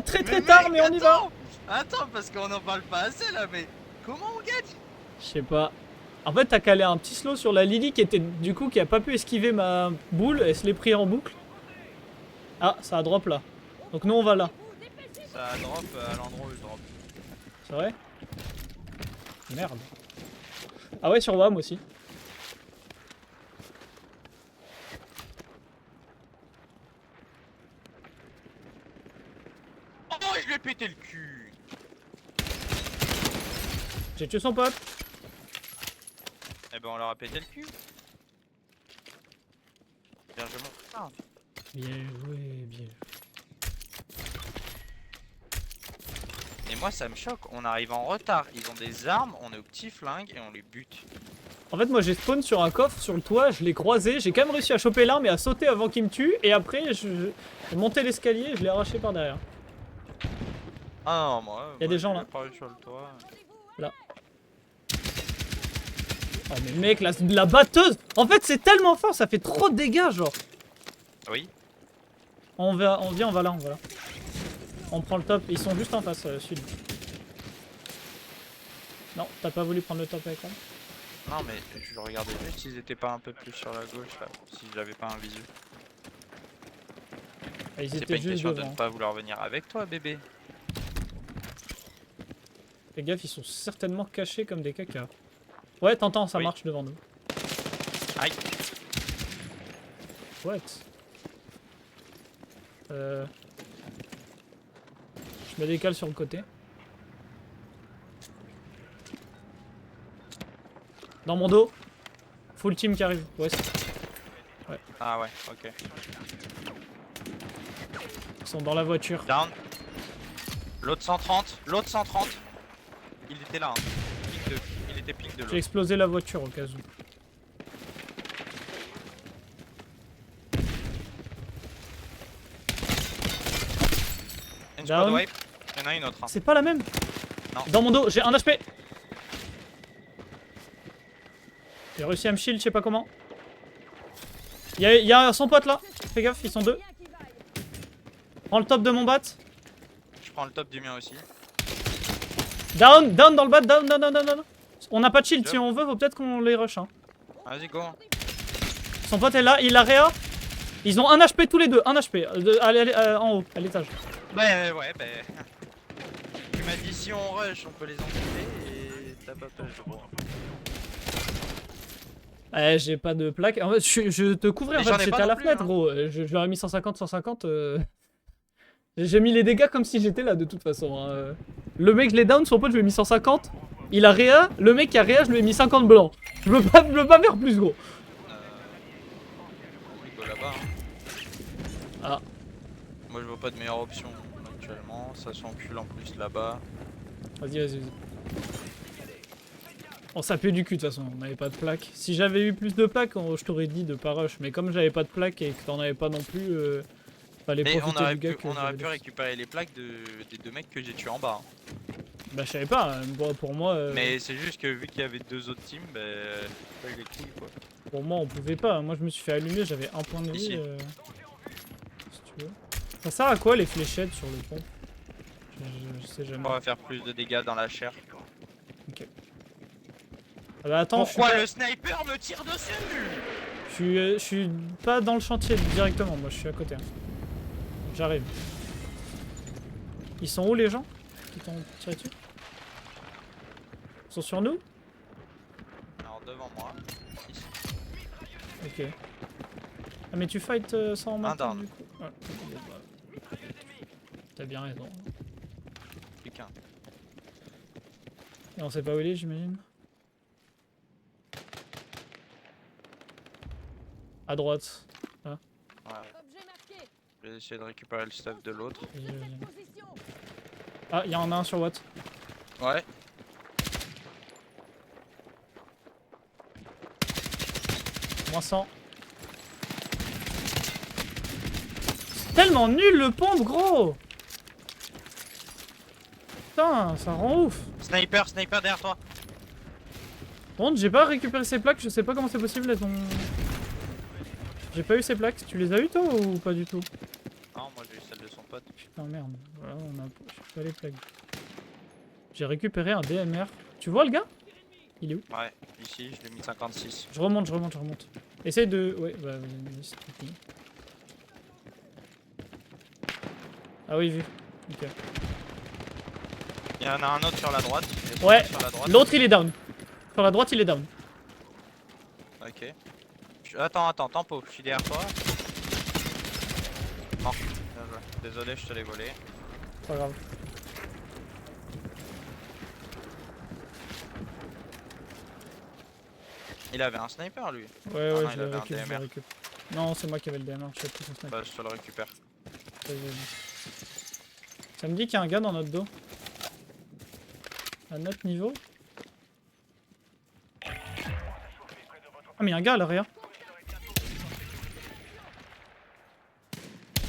très très tard, mais on y va. Attends, parce qu'on en parle pas assez là, mais comment on gagne? Je sais pas. En fait, t'as calé un petit slow sur la Lily qui était du coup qui a pas pu esquiver ma boule, elle se l'est pris en boucle. Ah, ça a drop là. Donc nous on va là. Ça drop à l'endroit où je drop. C'est vrai? Merde. Ah ouais, sur WAM aussi. Oh, je lui ai pété le cul. J'ai tué son pote. Eh ben on leur a pété le cul. Bien joué mon frère. Bien joué, bien joué. Et moi ça me choque, on arrive en retard, ils ont des armes, on est au petit flingue et on les bute. En fait, moi j'ai spawn sur un coffre sur le toit, je l'ai croisé, j'ai quand même réussi à choper l'arme et à sauter avant qu'il me tue. Et après, j'ai monté l'escalier et je l'ai arraché par derrière. Ah non, moi. Y a des gens là. Sur le toit. Là. Oh mais mec, la batteuse. En fait, c'est tellement fort, ça fait trop de dégâts, genre. Oui. On va là, on va là. On prend le top, ils sont juste en face, sud. Non, t'as pas voulu prendre le top avec moi? Non mais je regardais juste s'ils étaient pas un peu plus sur la gauche là, si j'avais pas un visu. Ah, ils C'est pas étaient une juste question de devant. ne pas vouloir venir avec toi bébé. Fais gaffe, ils sont certainement cachés comme des cacas. Ouais, t'entends, ça marche devant nous. Aïe. What? Je me décale sur le côté. Dans mon dos. Full team qui arrive. Ouais. Ouais. Ah ouais, ok. Ils sont dans la voiture. Down. L'autre 130, l'autre 130. Il était là, hein. Pique de... Il était pique de J'ai l'autre. explosé la voiture au cas où. Une Down. squad wipe. Il y en a une autre. Hein. C'est pas la même. Non. Dans mon dos, j'ai un HP. J'ai réussi à me shield, je sais pas comment. Il y a son pote là. Fais gaffe, ils sont deux. Prends le top de mon bat. Je prends le top du mien aussi. Down dans le bat, down. On n'a pas de shield, si on veut, faut peut-être qu'on les rush. Hein. Vas-y go. Son pote est là, il a réa. Ils ont un HP tous les deux, un HP. En haut, à l'étage. Ouais, tu m'as dit si on rush, on peut les enlever et t'as pas fait le droit. J'ai pas de plaque. En fait, je te couvrais, en Mais j'en fait, ai j'étais pas à la non plus, fenêtre, hein. gros. Je leur ai mis 150. J'ai mis les dégâts comme si j'étais là, de toute façon. Hein. Le mec, je l'ai down, son pote, je lui ai mis 150. Il a réa, le mec qui a réa, je lui ai mis 50 blancs. Je veux pas faire plus, gros. On go là-bas. Hein. Ah. Moi je vois pas de meilleure option actuellement. Ça s'encule en plus là-bas. Vas-y. On ça pue du cul de toute façon, on n'avait pas de plaque. Si j'avais eu plus de plaques, je t'aurais dit de pas rush. Mais comme j'avais pas de plaque et que t'en avais pas non plus, fallait Mais profiter du gars que on aurait j'avais pu laissé. récupérer les plaques des deux mecs que j'ai tués en bas. Hein. Bah je savais pas, bon, pour moi... Mais c'est juste que vu qu'il y avait deux autres teams, bah pas eu les couilles quoi. Pour moi on pouvait pas, moi je me suis fait allumer, j'avais un point de vie. Ici. Si tu veux. Ça sert à quoi les fléchettes sur le pont? Je sais jamais. On va faire plus de dégâts dans la chair. Ok. Ah bah attends, Pourquoi le sniper me tire dessus? je suis pas dans le chantier directement, moi je suis à côté. Hein. J'arrive. Ils sont où les gens qui t'ont tiré dessus? Ils sont sur nous? Alors devant moi. Ici. Ok. Ah mais tu fight sans matin down. du coup? Ouais. Bon, bah, t'as bien raison. Plus qu'un. Et on sait pas où il est j'imagine? À droite. Ouais. Je vais essayer de récupérer le stuff de l'autre. Ah, il y en a un sur Watt. Ouais. Moins 100. C'est tellement nul le pompe, gros! Putain, ça rend ouf! Sniper derrière toi! Par contre, j'ai pas récupéré ces plaques, je sais pas comment c'est possible, elles ont... J'ai pas eu ces plaques. Tu les as eu toi ou pas du tout? Non, Non, moi j'ai eu celle de son pote. Putain, merde. Voilà, j'ai pas les plaques. J'ai récupéré un DMR. Tu vois le gars? Il est où? Ouais, ici, je l'ai mis 56. Je remonte. Essaye de... Ouais, bah, vas-y, c'est fini. Ah oui, vu. Ok. Il y en a un autre sur la droite. Il y a Ouais, sur la droite. l'autre il est down. Sur la droite il est down. Ok. Attends, tempo, je suis derrière toi. Non, bien joué. Désolé, je te l'ai volé. Pas grave. Il avait un sniper lui. Ouais, Ah ouais, non, je il l'ai avait un récup, je l'ai DMR. récup. Non, c'est moi qui avais le DMR, je sais plus son sniper. Bah, je te le récupère. Vas-y, vas-y. Ça me dit qu'il y a un gars dans notre dos. À notre niveau. Ah, mais il y a un gars à l'arrière.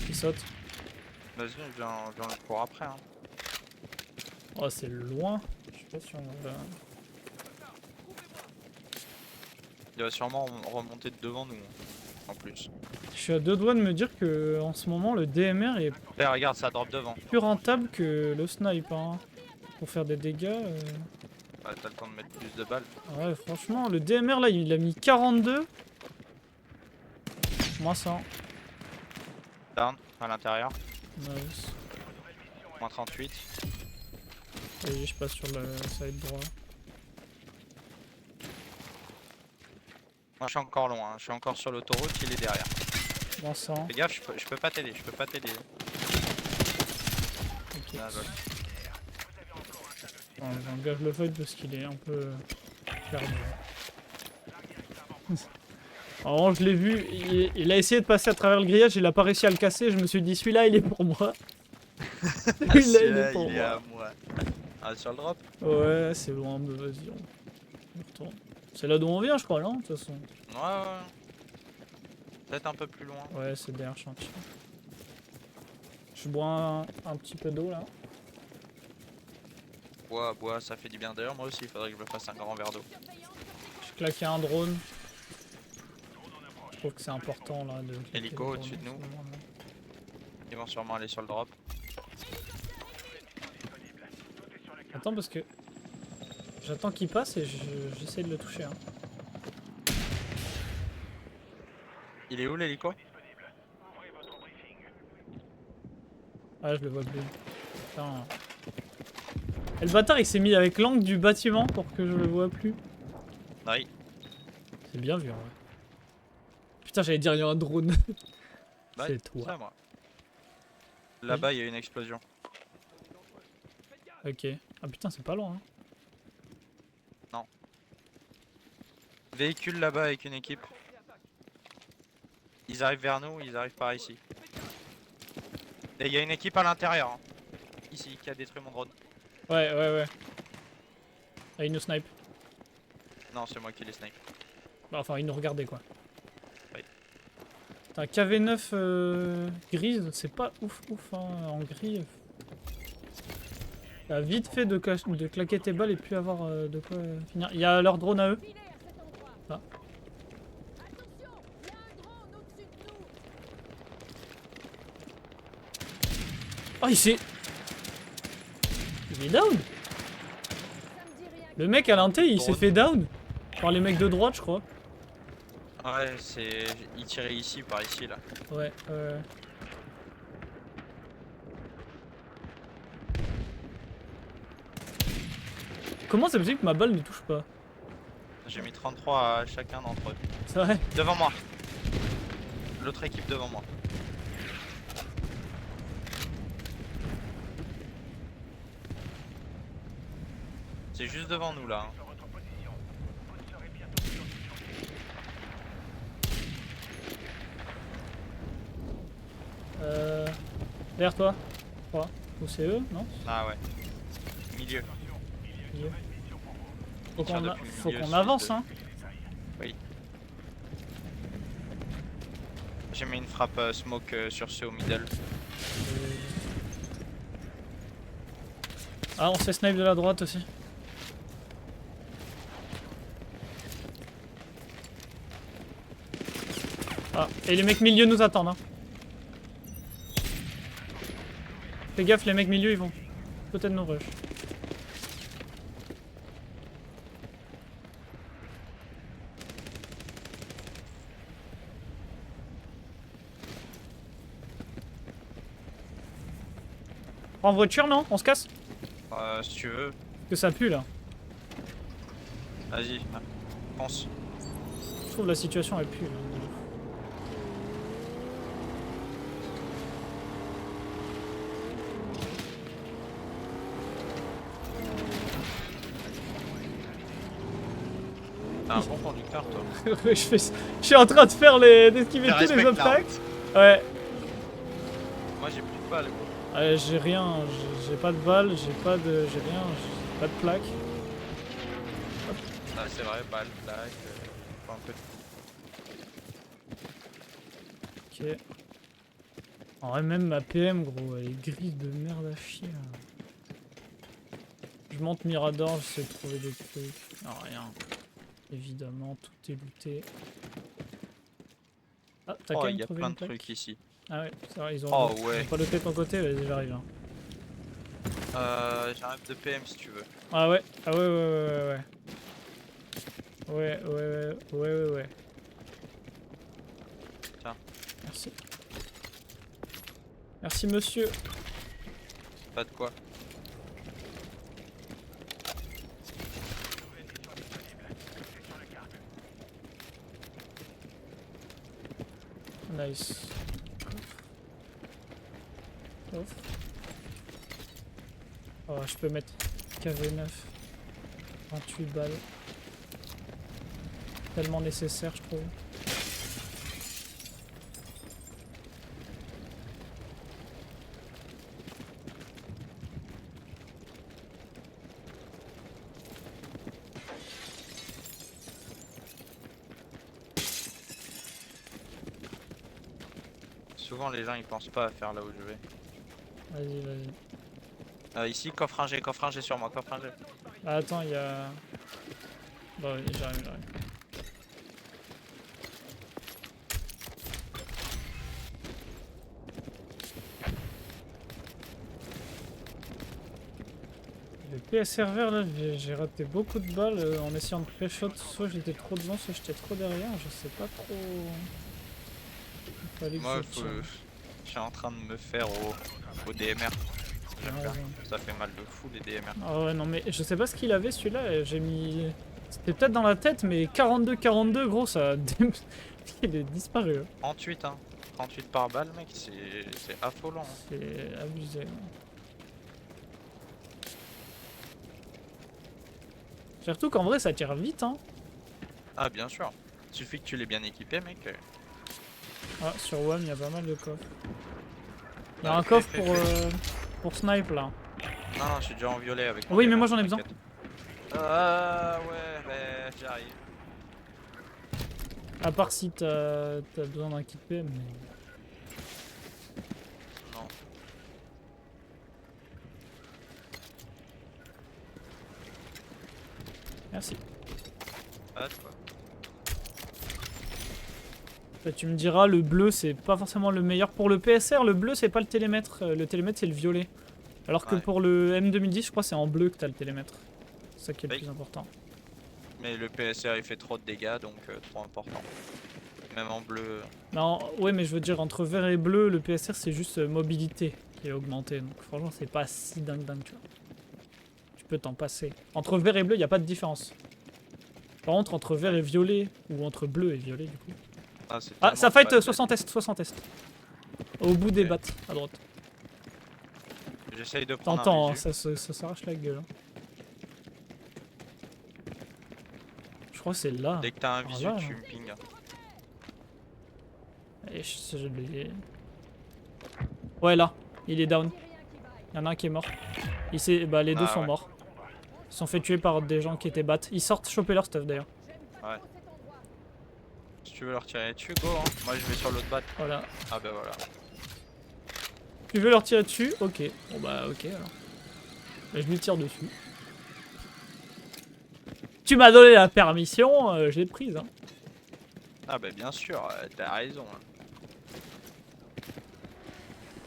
Il saute. Vas-y, viens le cours après. Hein. Oh, c'est loin. Je sais pas si on va... Il va sûrement remonter devant nous. En plus. Je suis à deux doigts de me dire que en ce moment le DMR est Là, regarde, ça drop devant. plus rentable que le snipe. Hein. Pour faire des dégâts. Ouais, t'as le temps de mettre plus de balles. Ouais, franchement, le DMR là, il a mis 42. Moins 100. Down, à l'intérieur. Nice. Moins 38. Vas-y, je passe sur le side droit. Moi, je suis encore loin. Hein. Je suis encore sur l'autoroute, il est derrière. Moins 100. Fais gaffe, je peux pas t'aider, Ok. Ah, voilà. Ouais, j'engage le fight parce qu'il est un peu perdu. Alors, je l'ai vu, il a essayé de passer à travers le grillage, il a pas réussi à le casser. Je me suis dit, celui-là, il est pour moi. Celui-là, il est pour moi. à moi. Ah, sur le drop? Ouais, c'est loin, mais vas-y, on retourne. C'est là d'où on vient, je crois, non? De toute façon. Ouais. Peut-être un peu plus loin. Ouais, c'est derrière chantier. Je bois un petit peu d'eau là. Bois, ça fait du bien. D'ailleurs, moi aussi, il faudrait que je me fasse un grand verre d'eau. Je claquais un drone. Je trouve que c'est important là de. claquer Hélico le drone au-dessus de nous. en ce moment-là. Ils vont sûrement aller sur le drop. Attends, parce que. J'attends qu'il passe et j'essaie de le toucher. Hein. Il est où l'hélico? Ah, je le vois plus. Putain. Et le bâtard il s'est mis avec l'angle du bâtiment pour que je le vois plus. Oui. C'est bien vu en vrai. Putain, j'allais dire il y a un drone. Bah, C'est toi. ça, moi. Là-bas, il y a une explosion. Ok. Ah putain, c'est pas loin. Hein. Véhicule là-bas avec une équipe. Ils arrivent vers nous, ils arrivent par ici. Et il y a une équipe à l'intérieur. Hein. Ici, qui a détruit mon drone. Ouais. Ah, il nous snipe. Non, c'est moi qui les snipe. Bah, enfin, il nous regardait quoi. Oui. T'as un KV9 grise, c'est pas ouf hein, en gris. T'as vite fait de claquer tes balles et puis avoir de quoi finir. Il y a leur drone à eux. Ah. Oh, il s'est... Il est down. Le mec à l'inté, il s'est fait down. Par les mecs de droite, je crois. Ouais, c'est. Il tirait ici, par ici là. Ouais. Comment c'est possible que ma balle ne touche pas? J'ai mis 33 à chacun d'entre eux. C'est vrai? Devant moi. L'autre équipe devant moi. C'est juste devant nous là. Hein. Derrière toi, je crois. Ou c'est eux, non? Ah ouais. Milieu. Faut Tire qu'on depuis le faut milieu, qu'on sud avance, de- hein. Oui. J'ai mis une frappe smoke sur ceux au middle. Ah, on se fait snipe de la droite aussi. Ah, et les mecs milieu nous attendent, hein. Fais gaffe, les mecs milieu ils vont peut-être nous rush. En voiture non? On se casse? Si tu veux, Parce que ça pue là. vas-y, pense. Je trouve la situation elle pue là. T'es un bon conducteur, toi. je suis en train de faire d'esquiver tous les Respecte la obstacles. route. Ouais. Moi j'ai plus de balles. J'ai rien, j'ai pas de balles, j'ai rien, j'ai pas de plaque. Ah, c'est vrai, balles, plaques, faut un peu de... Ok. En vrai, même ma PM, gros, elle est grise de merde à chier. Là. Je monte Mirador, j'essaie de trouver des trucs. Non, rien. Évidemment, tout est looté. Ah, t'as Oh, quand il même y a trouvé plein une de plaque? trucs ici. Ah ouais, c'est vrai, ils ont, Oh ils ouais. ont pas looté de ton côté, vas-y, j'arrive. Hein. J'ai un de PM si tu veux. Ah ouais, ah ouais. Ouais. Tiens. Merci. Merci monsieur. Pas de quoi. Nice. Ouf. Oh, je peux mettre KV9. 28 balles. Tellement nécessaire, je trouve. Souvent les gens ils pensent pas à faire là où je vais. Vas-y. Ici, coffre ingé sur moi, coffre ingé. Ah, attends, il y a... Bon, oui, j'arrive. Le PSR vert là, j'ai raté beaucoup de balles en essayant de pré-shot. Soit j'étais trop devant, soit j'étais trop derrière. Je sais pas trop. Il fallait que Moi, je tire. je suis en train de me faire au DMR. J'aime Ah, bien. ouais. Ça fait mal de fou les DMR. Ah ouais, non, mais je sais pas ce qu'il avait celui-là. Et j'ai mis. C'était peut-être dans la tête, mais 42-42, gros, ça. Il est disparu. Hein. 38, hein. 38 par balle, mec, c'est affolant. Hein. C'est abusé. Surtout qu'en vrai, ça tire vite, hein. Ah, bien sûr. Suffit que tu l'aies bien équipé, mec. Ah, sur WAM, il y a pas mal de coffres. Il y a Ah, un coffre pour snipe là. Non, je suis déjà en violet avec mon Oui, mais DMR, moi j'en ai besoin. t'inquiète. Ouais, j'arrive. À part si t'as besoin d'un kit PM. Mais... Non. Merci. Ah, quoi. Bah, tu me diras, le bleu c'est pas forcément le meilleur. Pour le PSR, le bleu c'est pas le télémètre. Le télémètre c'est le violet. Alors que Ouais. pour le M2010, je crois c'est en bleu que t'as le télémètre. C'est ça qui est le Oui. plus important. Mais le PSR il fait trop de dégâts donc trop important. Même en bleu. Non, ouais, mais je veux dire, entre vert et bleu, le PSR c'est juste mobilité qui est augmentée. Donc franchement, c'est pas si dingue, tu vois. Tu peux t'en passer. Entre vert et bleu, il a pas de différence. Par contre, entre vert et violet, ou entre bleu et violet, du coup. Ah, ça fight 60 est, 60 est. Au bout des battes, à droite. J'essaye de prendre T'entends, un hein, visu. ça s'arrache la gueule. Hein. Je crois que c'est là. Dès que t'as un Par visu, là, tu là. me pinges. Et je l'ai... Ouais, là, il est down. Il y en a un qui est mort. Bah, les deux Ah, sont ouais. morts. Ils se sont fait tuer par des gens qui étaient bat. Ils sortent choper leur stuff d'ailleurs. Ouais. Si tu veux leur tirer dessus, go hein. Moi je vais sur l'autre batte. Voilà. Ah bah voilà. Tu veux leur tirer dessus? Ok. Bon bah ok alors. Bah, je lui tire dessus. Tu m'as donné la permission, je l'ai prise. Hein. Ah bah bien sûr, t'as raison. Hein.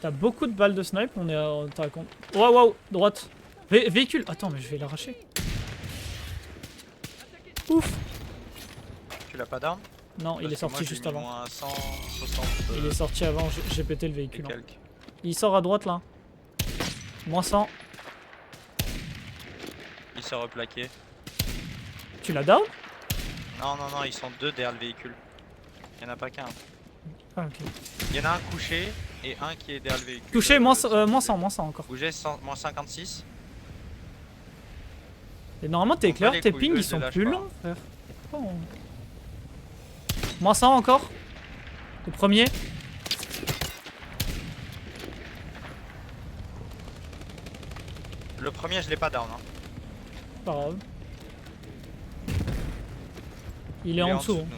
T'as beaucoup de balles de snipe, on est à... t'as compte. Waouh, waouh, droite. Véhicule. Attends, mais je vais la lâcher. Ouf. Tu l'as pas down? Non, il est sorti juste avant. Moins 160, Il est sorti avant, j'ai pété le véhicule. Hein. quelques. Il sort à droite là. Moins 100. Il s'est replaqué. Tu l'as down? Non, non, non, ils sont deux derrière le véhicule. Il y en a pas qu'un. Ah, ok. Il y en a un couché et un qui est derrière le véhicule. Touché, moins 100 encore. Bougé, moins 56. Et normalement tes On éclairs, bat les tes couilles, pings eux, ils je sont les lâche plus pas. longs frère. Oh. Moins 100 encore. Le premier. Le premier, je l'ai pas down. Hein. Pas grave. Il est en dessous. de Hein. nous.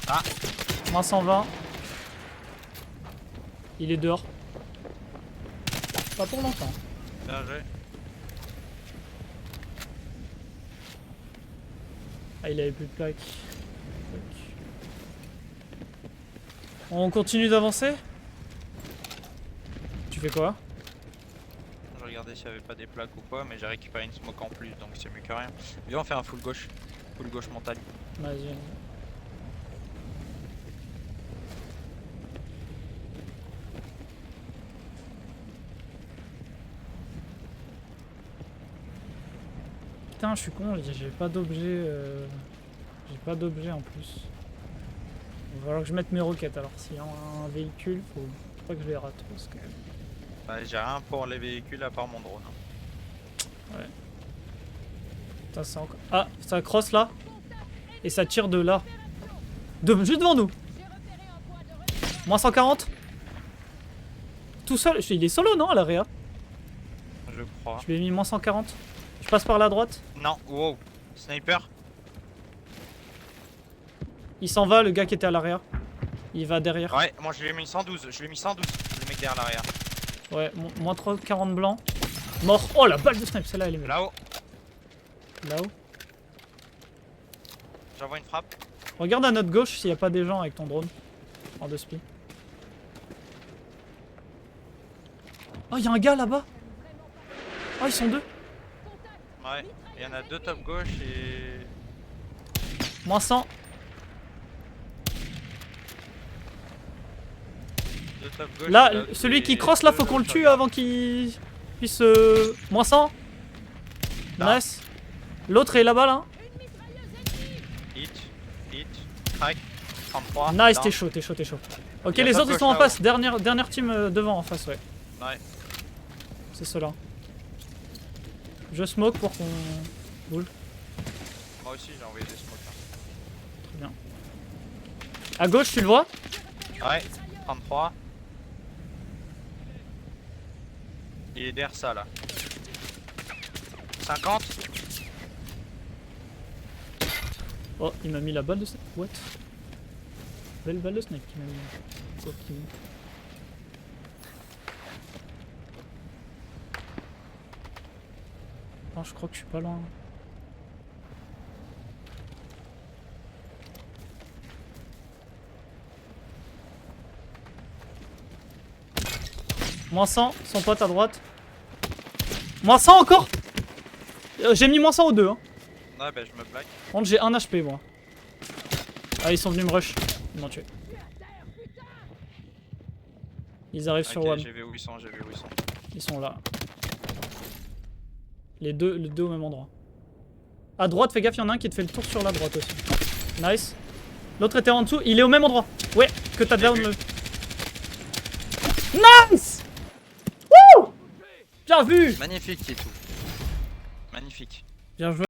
Ah, Moins 120. Il est dehors. Pas pour longtemps. bien joué. Ah, il avait plus de plaques. On continue d'avancer? Tu fais quoi? Je regardais s'il y avait pas des plaques ou quoi, mais j'ai récupéré une smoke en plus, donc c'est mieux que rien. Viens, on fait un full gauche. Full gauche montagne. Vas-y. Putain, je suis con, j'ai pas d'objet. J'ai pas d'objet en plus. Il va falloir que je mette mes roquettes alors. S'il y a un véhicule, faut pas que je les rate. Parce que... Ouais, j'ai rien pour les véhicules à part mon drone. Ouais. Putain, c'est encore. Ah, ça cross là. Et ça tire de là. Juste devant nous. Moins 140. Tout seul. Il est solo, non, à l'area? Je crois. Je lui ai mis moins 140. Je passe par la droite. Non, wow. Sniper. Il s'en va, le gars qui était à l'arrière. Il va derrière. Ouais, moi je lui ai mis 112. Je lui ai mis 112. Le mec derrière l'arrière. Ouais, moins 340 blanc. Mort. Oh, la balle de snipe, celle-là, elle est Là-haut. là-haut. J'envoie une frappe. Regarde à notre gauche s'il n'y a pas des gens avec ton drone. En 2 spi. Oh, il y a un gars là-bas. Oh, ils sont deux. Ouais. Il y en a deux top gauche et. Moins 100. Deux top gauche. Là, et celui qui et cross là, deux faut qu'on le top tue gauche. avant qu'il puisse. Moins 100. Là. Nice. L'autre est là-bas là. Hit. Crack. 33. Nice, down. t'es chaud, t'es chaud, t'es chaud. Ok, Il y a les top autres ils gauche sont en là-haut. face. Dernière team devant en face, ouais. Ouais. C'est ceux-là. Je smoke pour qu'on bouge. Moi aussi j'ai envoyé des smokes. Hein. Très bien. À gauche, tu le vois? Ouais. 33. Il est derrière ça là. 50. Oh, il m'a mis la balle de snipe. What? Belle balle de snipe qu'il m'a mis. Ok. Non, je crois que je suis pas loin. Moins 100, son pote à droite. Moins 100 encore. J'ai mis moins 100 aux deux. Hein. Ouais, bah je me plaque. Par contre, j'ai 1 HP moi. Ah, ils sont venus me rush. Ils m'ont tué. Ils arrivent sur Ok, One. j'ai vu où ils sont, Ils sont là. Les deux au même endroit. À droite, fais gaffe, il y en a un qui te fait le tour sur la droite aussi. Nice. L'autre était en dessous, il est au même endroit. Ouais, que t'as down le. Nice! Wouh! Bien vu! Magnifique, c'est tout. Magnifique. Bien joué.